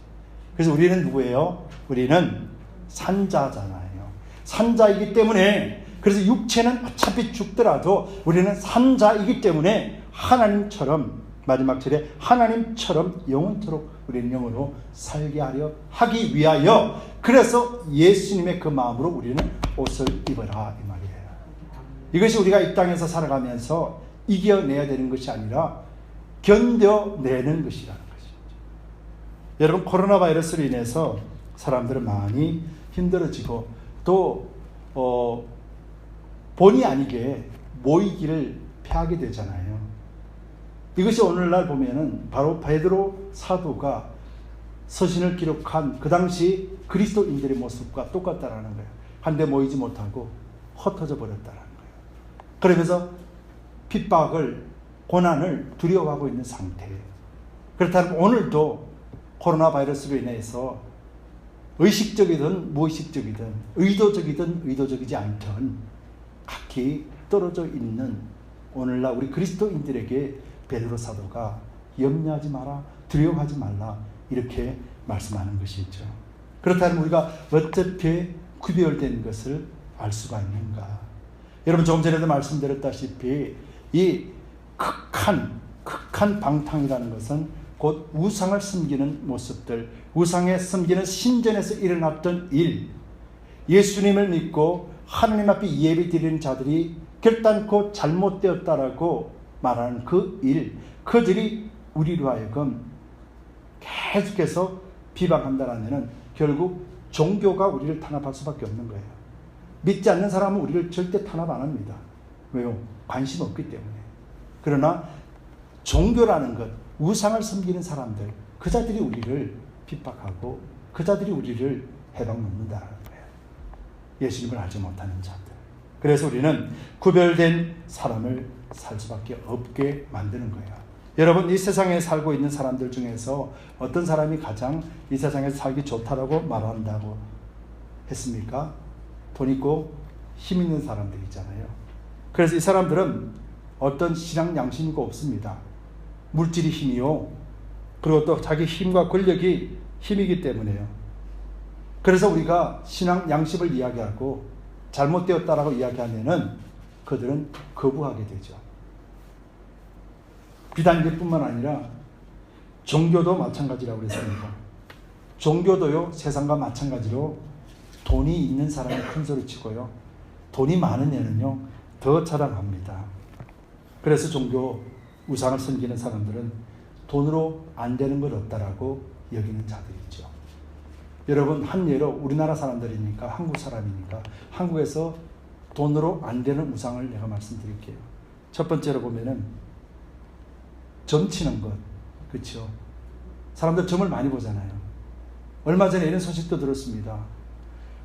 그래서 우리는 누구예요? 우리는 산자잖아요. 산자이기 때문에, 그래서 육체는 어차피 죽더라도 우리는 산자이기 때문에 하나님처럼, 마지막 절에 하나님처럼 영원토록 우리는 영으로 살게 하려 하기 위하여, 그래서 예수님의 그 마음으로 우리는 옷을 입어라 이 말이에요. 이것이 우리가 이 땅에서 살아가면서 이겨내야 되는 것이 아니라 견뎌내는 것이라는 것이죠. 여러분, 코로나 바이러스로 인해서 사람들은 많이 힘들어지고 또 본의 아니게 모이기를 피하게 되잖아요. 이것이 오늘날 보면은 바로 베드로 사도가 서신을 기록한 그 당시 그리스도인들의 모습과 똑같다라는 거예요. 한데 모이지 못하고 흩어져 버렸다라는 거예요. 그러면서 핍박을, 고난을 두려워하고 있는 상태예요. 그렇다면 오늘도 코로나 바이러스로 인해서 의식적이든 무의식적이든 의도적이든 의도적이지 않든 각기 떨어져 있는 오늘날 우리 그리스도인들에게 베드로 사도가 염려하지 마라, 두려워하지 말라 이렇게 말씀하는 것이죠. 그렇다면 우리가 어떻게 구별된 것을 알 수가 있는가? 여러분, 조금 전에도 말씀드렸다시피 이 극한 방탕이라는 것은 곧 우상을 섬기는 모습들, 우상에 섬기는 신전에서 일어났던 일, 예수님을 믿고 하나님 앞에 예배 드리는 자들이 결단코 잘못되었다라고 말하는 그 일, 그들이 우리로 하여금 계속해서 비방한다라면 결국 종교가 우리를 탄압할 수밖에 없는 거예요. 믿지 않는 사람은 우리를 절대 탄압 안 합니다. 왜요? 관심 없기 때문에. 그러나 종교라는 것, 우상을 섬기는 사람들, 그 자들이 우리를 핍박하고 그 자들이 우리를 해방 놓는다는 거예요. 예수님을 알지 못하는 자들. 그래서 우리는 구별된 사람을 살 수밖에 없게 만드는 거예요. 여러분, 이 세상에 살고 있는 사람들 중에서 어떤 사람이 가장 이 세상에서 살기 좋다라고 말한다고 했습니까? 돈 있고 힘 있는 사람들이잖아요. 그래서 이 사람들은 어떤 신앙 양심이 없습니다. 물질이 힘이요. 그리고 또 자기 힘과 권력이 힘이기 때문에요. 그래서 우리가 신앙 양심을 이야기하고 잘못되었다라고 이야기하면은 그들은 거부하게 되죠. 비단 이뿐만 아니라 종교도 마찬가지라고 그랬습니다. 종교도요, 세상과 마찬가지로 돈이 있는 사람이 큰 소리 치고요, 돈이 많은 애는요 더 자랑합니다. 그래서 종교 우상을 섬기는 사람들은 돈으로 안 되는 것 없다라고 여기는 자들이죠. 여러분, 한 예로 우리나라 사람들이니까, 한국 사람이니까 한국에서 돈으로 안 되는 우상을 내가 말씀드릴게요. 첫 번째로 보면은 점 치는 것. 그렇죠? 사람들 점을 많이 보잖아요. 얼마 전에 이런 소식도 들었습니다.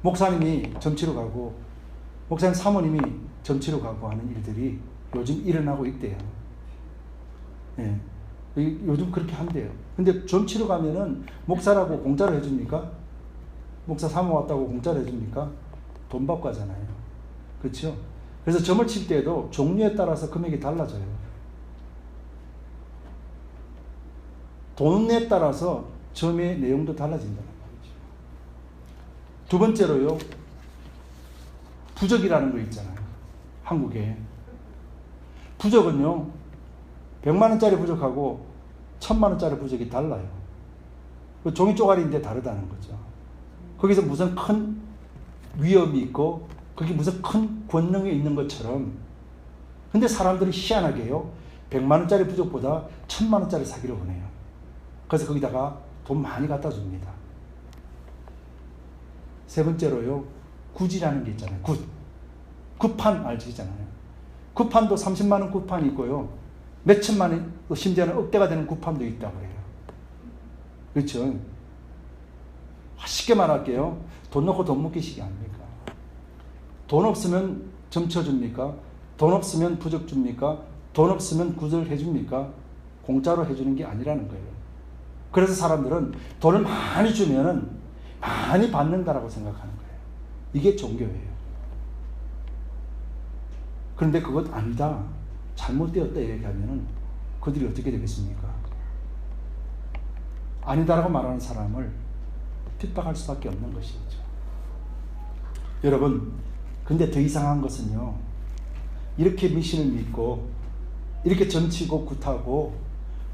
목사님이 점 치러 가고 목사님 사모님이 점 치러 가고 하는 일들이 요즘 일어나고 있대요. 예. 요즘 그렇게 한대요. 근데 점 치러 가면은 목사라고 공짜로 해줍니까? 목사 사모 왔다고 공짜로 해줍니까? 돈 받고 하잖아요. 그렇죠? 그래서 점을 칠 때에도 종류에 따라서 금액이 달라져요. 돈에 따라서 점의 내용도 달라진다는 말이죠. 두 번째로요, 부적이라는 거 있잖아요. 한국에. 부적은요, 100만 원짜리 부적하고 1000만 원짜리 부적이 달라요. 그 종이 쪼가리인데 다르다는 거죠. 거기서 무슨 큰 위험이 있고 그게 무슨 큰 권능이 있는 것처럼. 근데 사람들이 희한하게요, 100만 원짜리 부적보다 1000만 원짜리 사기를 원해요. 그래서 거기다가 돈 많이 갖다 줍니다. 세 번째로요, 굿이라는 게 있잖아요. 굿판 알지잖아요. 굿판도 30만 원 굿판이 있고요, 몇천만 원, 심지어는 억대가 되는 굿판도 있다고 해요. 그렇죠? 쉽게 말할게요. 돈 넣고 돈 묶이시기 아닙니까? 돈 없으면 점 쳐줍니까? 돈 없으면 부적 줍니까? 돈 없으면 굿을 해줍니까? 공짜로 해주는 게 아니라는 거예요. 그래서 사람들은 돈을 많이 주면은 많이 받는다라고 생각하는 거예요. 이게 종교예요. 그런데 그것 아니다, 잘못되었다 얘기하면은 그들이 어떻게 되겠습니까? 아니다라고 말하는 사람을 핍박할 수밖에 없는 것이죠. 여러분, 근데 더 이상한 것은요, 이렇게 미신을 믿고 이렇게 점치고 굿하고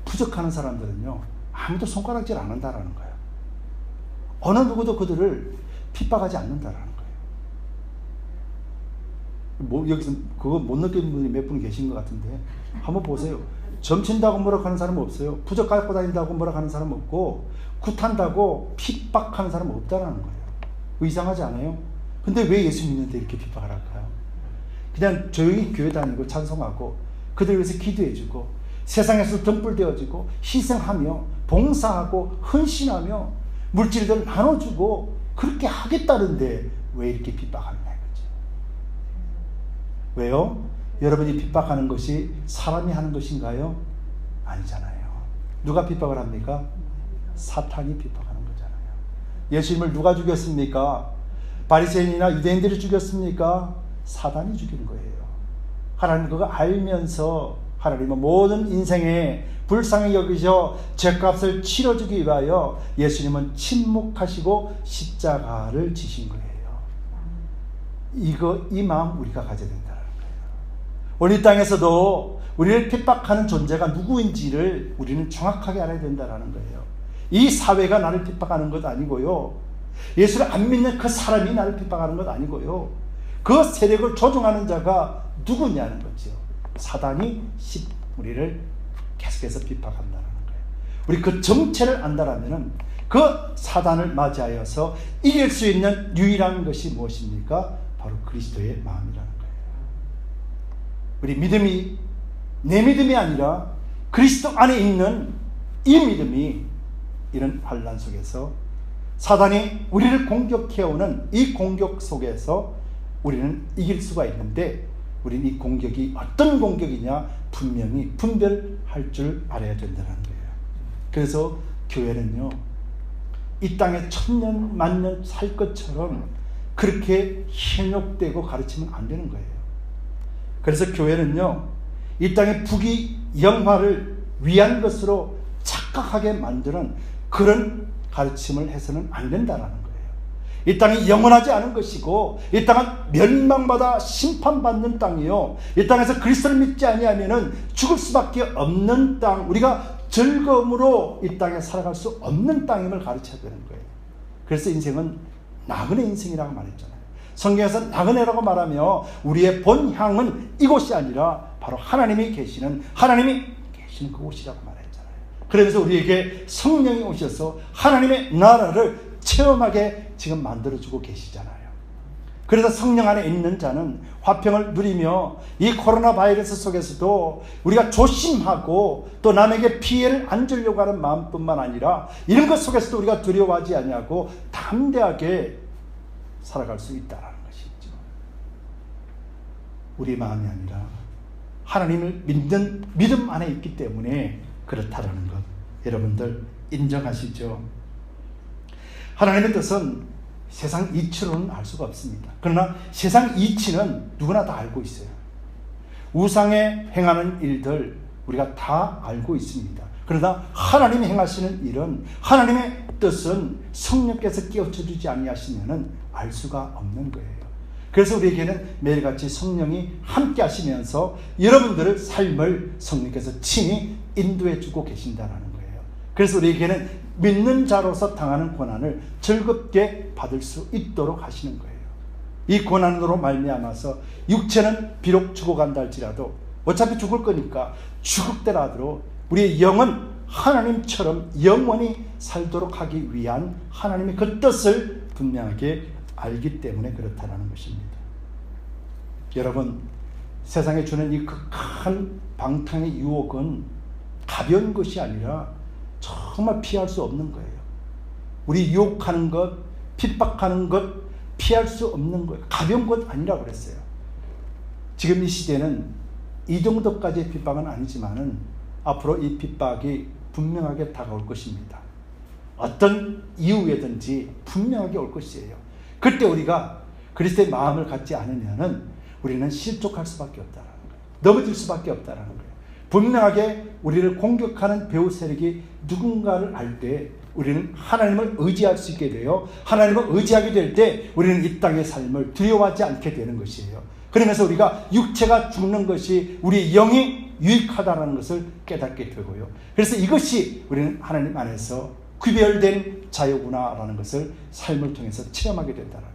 부적하는 사람들은요, 아무도 손가락질 안 한다라는 거예요. 어느 누구도 그들을 핍박하지 않는다라는 거예요. 여기서 그거 못 느끼는 분이 몇 분 계신 것 같은데 한번 보세요. 점친다고 뭐라 하는 사람은 없어요. 부적 갖고 다닌다고 뭐라 하는 사람은 없고, 굿한다고 핍박하는 사람은 없다라는 거예요. 이상하지 않아요? 근데 왜 예수 믿는데 이렇게 핍박을 할까요? 그냥 조용히 교회 다니고 찬송하고 그들 위해서 기도해주고 세상에서 등불되어지고 희생하며 봉사하고 헌신하며 물질들을 나눠주고 그렇게 하겠다는데 왜 이렇게 핍박하느냐 이거죠. 왜요? 여러분이 핍박하는 것이 사람이 하는 것인가요? 아니잖아요. 누가 핍박을 합니까? 사탄이 핍박하는 거잖아요. 예수님을 누가 죽였습니까? 바리새인이나 유대인들이 죽였습니까? 사단이 죽인 거예요. 하나님 그거 알면서 하나님은 모든 인생에 불쌍히 여기셔 죄값을 치러주기 위하여 예수님은 침묵하시고 십자가를 지신 거예요. 이 마음 우리가 가져야 된다는 거예요. 오늘 이 땅에서도 우리를 핍박하는 존재가 누구인지를 우리는 정확하게 알아야 된다는 거예요. 이 사회가 나를 핍박하는 것 아니고요, 예수를 안 믿는 그 사람이 나를 핍박하는 것 아니고요, 그 세력을 조종하는 자가 누구냐는 거죠. 사단이 우리를 계속해서 핍박한다는 거예요. 우리 그 정체를 안다라면은 그 사단을 맞이하여서 이길 수 있는 유일한 것이 무엇입니까? 바로 그리스도의 마음이라는 거예요. 우리 믿음이 내 믿음이 아니라 그리스도 안에 있는 이 믿음이 이런 환난 속에서 사단이 우리를 공격해오는 이 공격 속에서 우리는 이길 수가 있는데, 우리는 이 공격이 어떤 공격이냐 분명히 분별할 줄 알아야 된다는 거예요. 그래서 교회는요, 이 땅에 천년 만년 살 것처럼 그렇게 현혹되고 가르치면 안 되는 거예요. 그래서 교회는요, 이 땅의 부귀 영화를 위한 것으로 착각하게 만드는 그런 가르침을 해서는 안 된다는 거예요. 이 땅이 영원하지 않은 것이고 이 땅은 멸망받아 심판받는 땅이요, 이 땅에서 그리스도를 믿지 아니하면은 죽을 수밖에 없는 땅, 우리가 즐거움으로 이 땅에 살아갈 수 없는 땅임을 가르쳐야 되는 거예요. 그래서 인생은 나그네 인생이라고 말했잖아요. 성경에서 나그네라고 말하며 우리의 본향은 이곳이 아니라 바로 하나님이 계시는 그곳이라고 말했잖아요. 그러면서 우리에게 성령이 오셔서 하나님의 나라를 체험하게 지금 만들어주고 계시잖아요. 그래서 성령 안에 있는 자는 화평을 누리며 이 코로나 바이러스 속에서도 우리가 조심하고 또 남에게 피해를 안 주려고 하는 마음뿐만 아니라 이런 것 속에서도 우리가 두려워하지 아니하고 담대하게 살아갈 수 있다는 것이죠. 우리 마음이 아니라 하나님을 믿는 믿음 안에 있기 때문에 그렇다라는 것, 여러분들 인정하시죠? 하나님의 뜻은 세상 이치로는 알 수가 없습니다. 그러나 세상 이치는 누구나 다 알고 있어요. 우상에 행하는 일들 우리가 다 알고 있습니다. 그러나 하나님이 행하시는 일은, 하나님의 뜻은 성령께서 깨우쳐 주지 아니하시면은 알 수가 없는 거예요. 그래서 우리에게는 매일같이 성령이 함께 하시면서 여러분들의 삶을 성령께서 친히 인도해 주고 계신다는 거예요. 그래서 우리에게는 믿는 자로서 당하는 고난을 즐겁게 받을 수 있도록 하시는 거예요. 이 고난으로 말미암아서 육체는 비록 죽어간다 할지라도 어차피 죽을 거니까 죽을때라도 우리의 영은 하나님처럼 영원히 살도록 하기 위한 하나님의 그 뜻을 분명하게 알기 때문에 그렇다는 것입니다. 여러분, 세상에 주는 이 극한 방탕의 유혹은 가벼운 것이 아니라 정말 피할 수 없는 거예요. 우리 유혹하는 것, 핍박하는 것 피할 수 없는 거예요. 가벼운 것 아니라고 그랬어요. 지금 이 시대는 이 정도까지의 핍박은 아니지만은 앞으로 이 핍박이 분명하게 다가올 것입니다. 어떤 이유에든지 분명하게 올 것이에요. 그때 우리가 그리스도의 마음을 갖지 않으면은 우리는 실족할 수밖에 없다는 거예요. 넘어질 수밖에 없다는 거예요. 분명하게 우리를 공격하는 배후 세력이 누군가를 알 때 우리는 하나님을 의지할 수 있게 돼요. 하나님을 의지하게 될 때 우리는 이 땅의 삶을 두려워하지 않게 되는 것이에요. 그러면서 우리가 육체가 죽는 것이 우리 영이 유익하다는 것을 깨닫게 되고요. 그래서 이것이 우리는 하나님 안에서 구별된 자유구나라는 것을 삶을 통해서 체험하게 된다는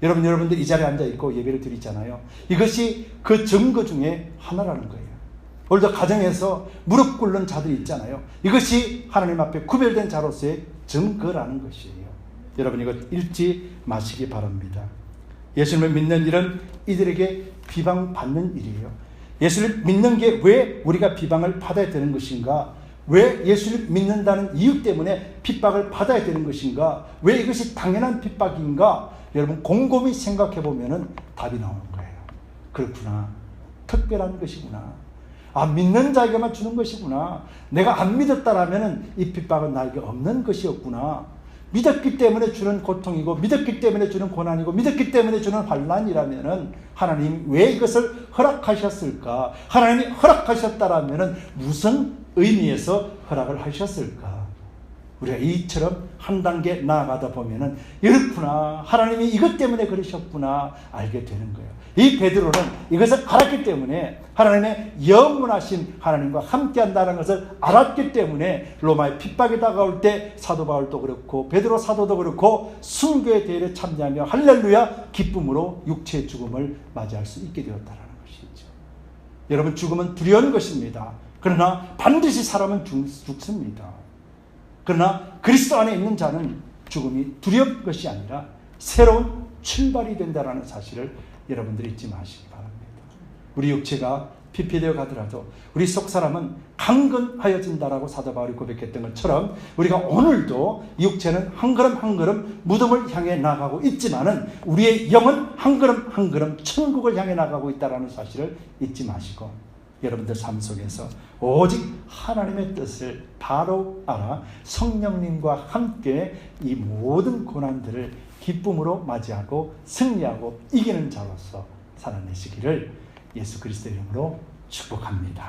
거예요. 여러분들 이 자리에 앉아있고 예배를 드리잖아요. 이것이 그 증거 중에 하나라는 거예요. 오늘도 가정에서 무릎 꿇는 자들이 있잖아요. 이것이 하나님 앞에 구별된 자로서의 증거라는 것이에요. 여러분 이것 잊지 마시기 바랍니다. 예수님을 믿는 일은 이들에게 비방받는 일이에요. 예수를 믿는 게 왜 우리가 비방을 받아야 되는 것인가? 왜 예수를 믿는다는 이유 때문에 핍박을 받아야 되는 것인가? 왜 이것이 당연한 핍박인가? 여러분 곰곰이 생각해 보면은 답이 나오는 거예요. 그렇구나. 특별한 것이구나. 아, 믿는 자에게만 주는 것이구나. 내가 안 믿었다라면은 이 핍박은 나에게 없는 것이었구나. 믿었기 때문에 주는 고통이고, 믿었기 때문에 주는 고난이고, 믿었기 때문에 주는 환난이라면은 하나님 왜 이것을 허락하셨을까? 하나님이 허락하셨다라면은 무슨 의미에서 허락을 하셨을까? 우리가 이처럼 한 단계 나아가다 보면은 이렇구나. 하나님이 이것 때문에 그러셨구나. 알게 되는 거예요. 이 베드로는 이것을 알았기 때문에 하나님의 영원하신 하나님과 함께 한다는 것을 알았기 때문에 로마의 핍박이 다가올 때 사도 바울도 그렇고 베드로 사도도 그렇고 순교의 대회에 참여하며 할렐루야 기쁨으로 육체의 죽음을 맞이할 수 있게 되었다는 것이죠. 여러분 죽음은 두려운 것입니다. 그러나 반드시 사람은 죽습니다. 그러나 그리스도 안에 있는 자는 죽음이 두려운 것이 아니라 새로운 출발이 된다는 사실을 여러분들이 잊지 마시기 바랍니다. 우리 육체가 피폐되어 가더라도 우리 속 사람은 강건하여진다라고 사도 바울이 고백했던 것처럼 우리가 오늘도 육체는 한 걸음 한 걸음 무덤을 향해 나가고 있지만은 우리의 영은 한 걸음 한 걸음 천국을 향해 나가고 있다는 사실을 잊지 마시고 여러분들 삶 속에서 오직 하나님의 뜻을 바로 알아 성령님과 함께 이 모든 고난들을 기쁨으로 맞이하고 승리하고 이기는 자로서 살아내시기를 예수 그리스도의 이름으로 축복합니다.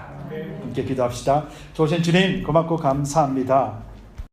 함께 기도합시다. 좋으신 주님 고맙고 감사합니다.